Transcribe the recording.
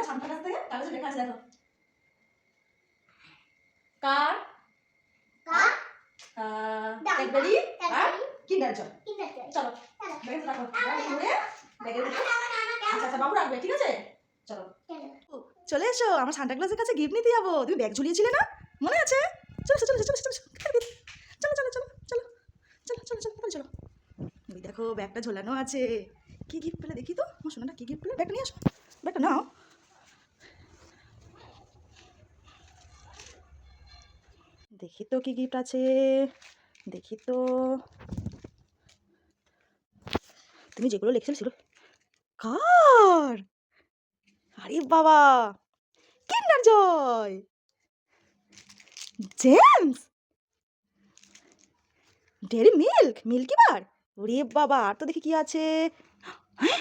সান্তার কাছ থেকে কাগজে লেখা আছে দেখো। কার ব্ল্যাকবেরি আর কিন্ডার জয়। চলো ব্যাগে রাখো, ব্যাগের ভিতরে। আচ্ছা আচ্ছা বাবু রাখবে, ঠিক আছে? চলো চলে এসো, আমার সান্টা ক্লজের কাছে গিফট নিতে যাবো। তুমি ব্যাগ ঝুলিয়েছিলে না, মনে আছে? চলো চলো চলো চলো চলো চলো চলো চলো চলো চলো চলো চলো চলো। ওই দেখো ব্যাগটা ঝোলানো আছে। কি গিফট পেলে দেখি তো, আমার শোনাটা কি গিফট পেলে। ব্যাগটা নিয়ে আসো, ব্যাগটা নাও। দেখি তো কি গিফট আছে, দেখি তো। তুমি যেগুলো লিখছিলে সেগুলো কার? আরে বাবা, কিন্ডার জয়, জেমস, ডেয়ারি মিল্ক, মিল্কি বার। ওরে বাবা, আর তো দেখি কি আছে। হ্যাঁ